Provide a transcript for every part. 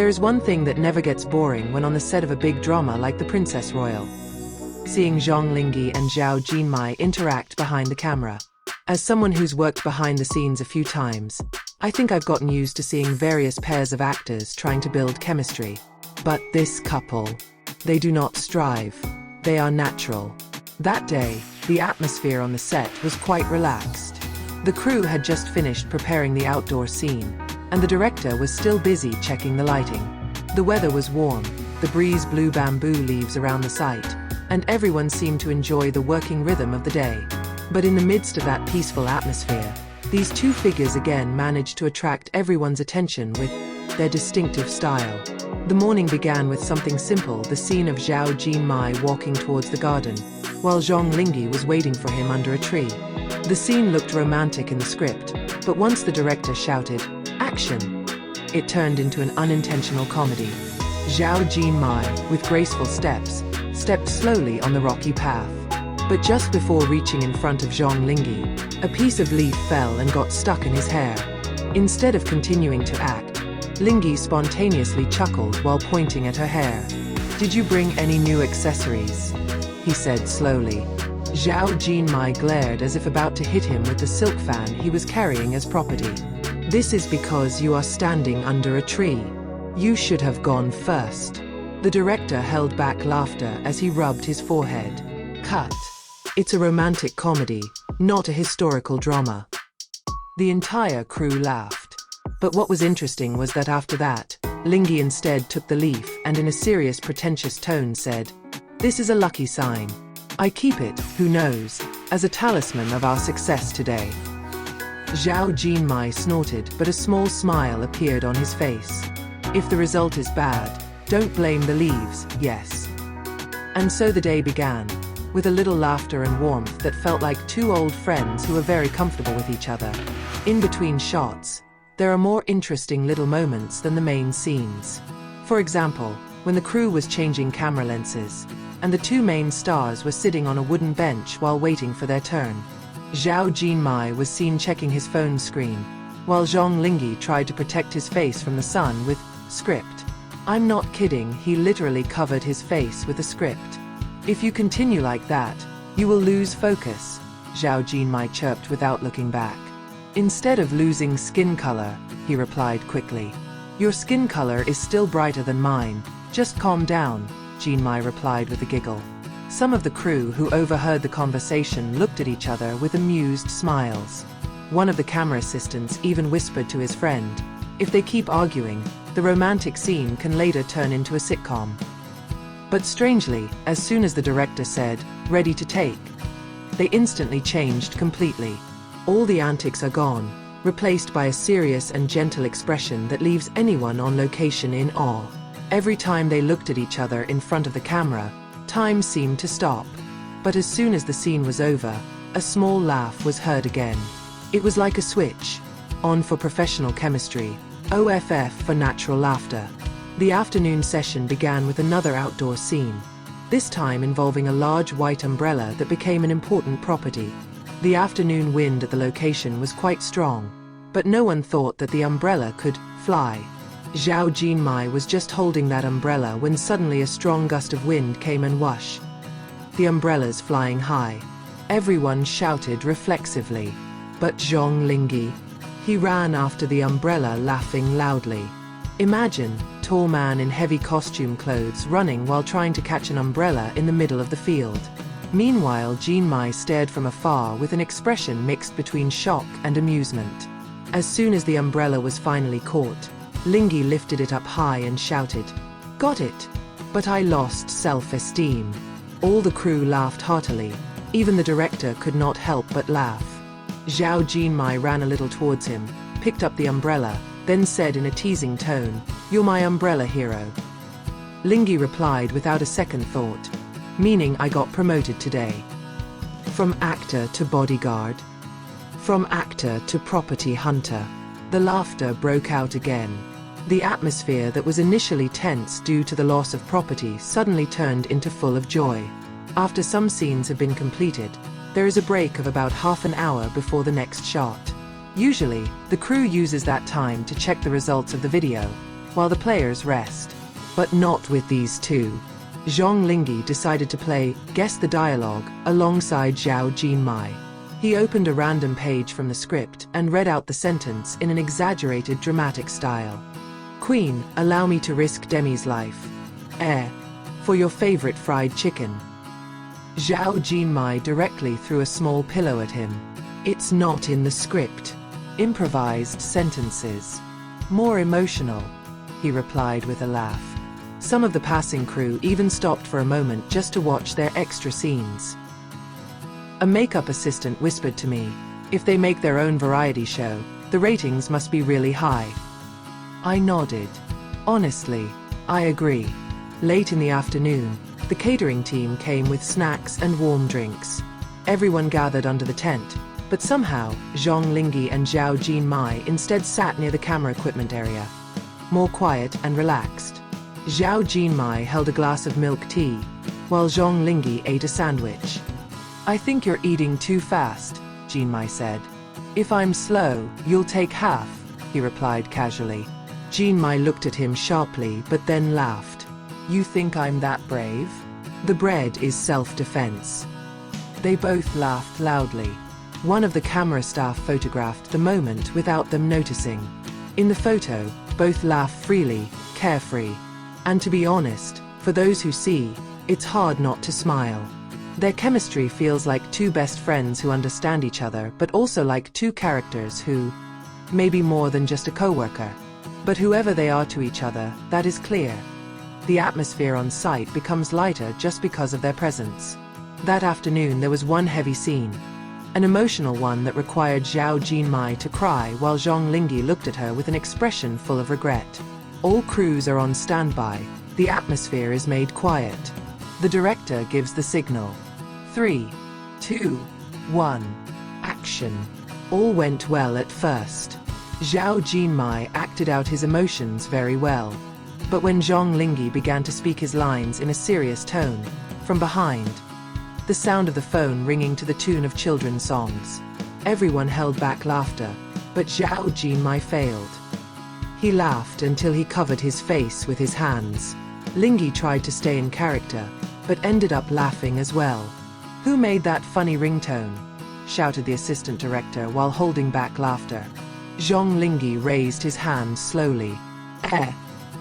There is one thing that never gets boring when on the set of a big drama like The Princess Royal. Seeing Zhang Linghe and Zhao Jinmai interact behind the camera. As someone who's worked behind the scenes a few times, I think I've gotten used to seeing various pairs of actors trying to build chemistry. But this couple, they do not strive. They are natural. That day, the atmosphere on the set was quite relaxed. The crew had just finished preparing the outdoor scene, and the director was still busy checking the lighting. The weather was warm, the breeze blew bamboo leaves around the site, and everyone seemed to enjoy the working rhythm of the day. But in the midst of that peaceful atmosphere, these two figures again managed to attract everyone's attention with their distinctive style. The morning began with something simple, the scene of Zhao Jinmai walking towards the garden, while Zhang Linghe was waiting for him under a tree. The scene looked romantic in the script, but once the director shouted, "Action!" it turned into an unintentional comedy. Zhao Jinmai, with graceful steps, stepped slowly on the rocky path. But just before reaching in front of Zhang Linghe, a piece of leaf fell and got stuck in his hair. Instead of continuing to act, Linghe spontaneously chuckled while pointing at her hair. "Did you bring any new accessories?" he said slowly. Zhao Jinmai glared as if about to hit him with the silk fan he was carrying as property. "This is because you are standing under a tree. You should have gone first." The director held back laughter as he rubbed his forehead. Cut. It's a romantic comedy, not a historical drama. The entire crew laughed. But what was interesting was that after that, Linghe instead took the leaf and in a serious, pretentious tone said, "This is a lucky sign. I keep it, who knows, as a talisman of our success today." Zhao Jinmai snorted, but a small smile appeared on his face. "If the result is bad, don't blame the leaves, yes." And so the day began, with a little laughter and warmth that felt like two old friends who were very comfortable with each other. In between shots, there are more interesting little moments than the main scenes. For example, when the crew was changing camera lenses, and the two main stars were sitting on a wooden bench while waiting for their turn. Zhao Jinmai was seen checking his phone screen, while Zhang Linghe tried to protect his face from the sun with script. I'm not kidding, he literally covered his face with a script. "If you continue like that, you will lose focus," Zhao Jinmai chirped without looking back. "Instead of losing skin color," he replied quickly. "Your skin color is still brighter than mine, just calm down," Jinmai replied with a giggle. Some of the crew who overheard the conversation looked at each other with amused smiles. One of the camera assistants even whispered to his friend, "If they keep arguing, the romantic scene can later turn into a sitcom." But strangely, as soon as the director said, "Ready to take," they instantly changed completely. All the antics are gone, replaced by a serious and gentle expression that leaves anyone on location in awe. Every time they looked at each other in front of the camera, time seemed to stop. But as soon as the scene was over, a small laugh was heard again. It was like a switch. On for professional chemistry, OFF for natural laughter. The afternoon session began with another outdoor scene, this time involving a large white umbrella that became an important property. The afternoon wind at the location was quite strong, but no one thought that the umbrella could fly. Zhao Jinmai was just holding that umbrella when suddenly a strong gust of wind came and whoosh. The umbrellas flying high. Everyone shouted reflexively. But Zhang Linghe, he ran after the umbrella laughing loudly. Imagine, tall man in heavy costume clothes running while trying to catch an umbrella in the middle of the field. Meanwhile, Jinmai stared from afar with an expression mixed between shock and amusement. As soon as the umbrella was finally caught, Linghe lifted it up high and shouted, "Got it!" But I lost self-esteem. All the crew laughed heartily. Even the director could not help but laugh. Zhao Jinmai ran a little towards him, picked up the umbrella, then said in a teasing tone, "You're my umbrella hero." Linghe replied without a second thought, "Meaning I got promoted today. From actor to bodyguard. From actor to property hunter." The laughter broke out again. The atmosphere that was initially tense due to the loss of property suddenly turned into full of joy. After some scenes have been completed, there is a break of about half an hour before the next shot. Usually, the crew uses that time to check the results of the video, while the players rest. But not with these two. Zhang Linghe decided to play Guess the Dialogue alongside Zhao Jinmai. He opened a random page from the script and read out the sentence in an exaggerated dramatic style. Queen, allow me to risk Demi's life. For your favorite fried chicken. Zhao Jinmai directly threw a small pillow at him. It's not in the script. Improvised sentences. More emotional, he replied with a laugh. Some of the passing crew even stopped for a moment just to watch their extra scenes. A makeup assistant whispered to me, if they make their own variety show, the ratings must be really high. I nodded. Honestly, I agree. Late in the afternoon, the catering team came with snacks and warm drinks. Everyone gathered under the tent, but somehow, Zhang Linghe and Zhao Jinmai instead sat near the camera equipment area. More quiet and relaxed. Zhao Jinmai held a glass of milk tea, while Zhang Linghe ate a sandwich. I think you're eating too fast, Jinmai said. If I'm slow, you'll take half, he replied casually. Jinmai looked at him sharply but then laughed. You think I'm that brave? The bread is self-defense. They both laughed loudly. One of the camera staff photographed the moment without them noticing. In the photo, both laugh freely, carefree. And to be honest, for those who see, it's hard not to smile. Their chemistry feels like two best friends who understand each other, but also like two characters who, maybe more than just a co-worker. But whoever they are to each other, that is clear. The atmosphere on site becomes lighter just because of their presence. That afternoon there was one heavy scene. An emotional one that required Zhao Jinmai to cry while Zhang Linghe looked at her with an expression full of regret. All crews are on standby. The atmosphere is made quiet. The director gives the signal. 3, 2, 1. Action. All went well at first. Zhao Jinmai acted out his emotions very well. But when Zhang Linghe began to speak his lines in a serious tone, from behind, the sound of the phone ringing to the tune of children's songs, everyone held back laughter, but Zhao Jinmai failed. He laughed until he covered his face with his hands. Linghe tried to stay in character, but ended up laughing as well. Who made that funny ringtone? Shouted the assistant director while holding back laughter. Zhang Linghe raised his hand slowly.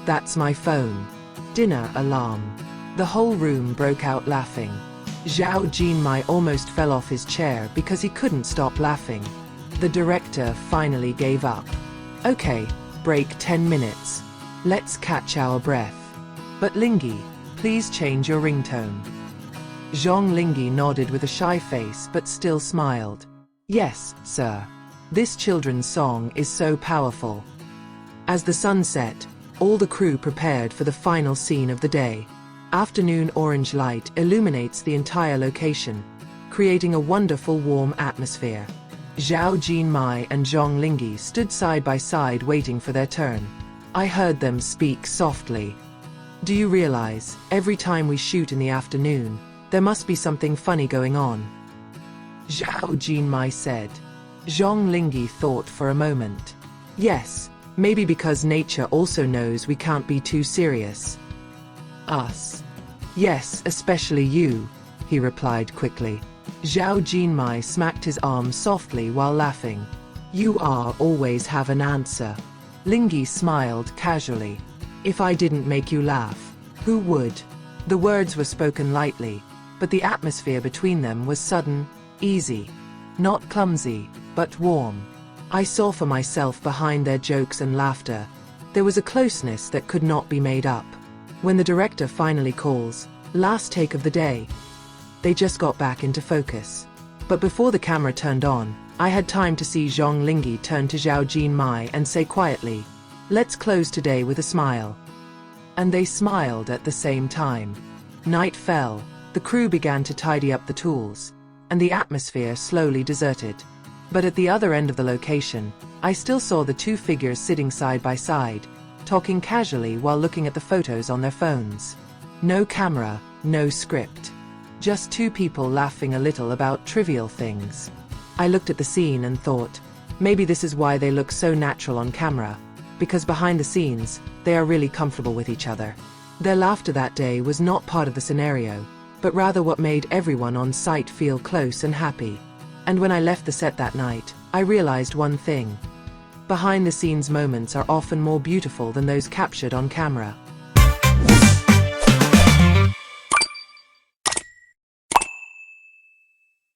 That's my phone. Dinner alarm. The whole room broke out laughing. Zhao Jinmai almost fell off his chair because he couldn't stop laughing. The director finally gave up. Okay, break 10 minutes. Let's catch our breath. But Linghe, please change your ringtone. Zhang Linghe nodded with a shy face but still smiled. Yes, sir. This children's song is so powerful. As the sun set, all the crew prepared for the final scene of the day. Afternoon orange light illuminates the entire location, creating a wonderful warm atmosphere. Zhao Jinmai and Zhang Linghe stood side by side waiting for their turn. I heard them speak softly. Do you realize, every time we shoot in the afternoon, there must be something funny going on? Zhao Jinmai said. Zhang Linghe thought for a moment. Yes, maybe because nature also knows we can't be too serious. Us. Yes, especially you, he replied quickly. Zhao Jinmai smacked his arm softly while laughing. You always have an answer. Linghe smiled casually. If I didn't make you laugh, who would? The words were spoken lightly, but the atmosphere between them was sudden, easy. Not clumsy, but warm. I saw for myself behind their jokes and laughter. There was a closeness that could not be made up. When the director finally calls, last take of the day, they just got back into focus. But before the camera turned on, I had time to see Zhang Linghe turn to Zhao Jinmai and say quietly, let's close today with a smile. And they smiled at the same time. Night fell, the crew began to tidy up the tools, and the atmosphere slowly deserted. But at the other end of the location, I still saw the two figures sitting side by side, talking casually while looking at the photos on their phones. No camera, no script. Just two people laughing a little about trivial things. I looked at the scene and thought, maybe this is why they look so natural on camera. because behind the scenes, they are really comfortable with each other. Their laughter that day was not part of the scenario, but rather what made everyone on site feel close and happy. And when I left the set that night, I realized one thing. Behind the scenes moments are often more beautiful than those captured on camera.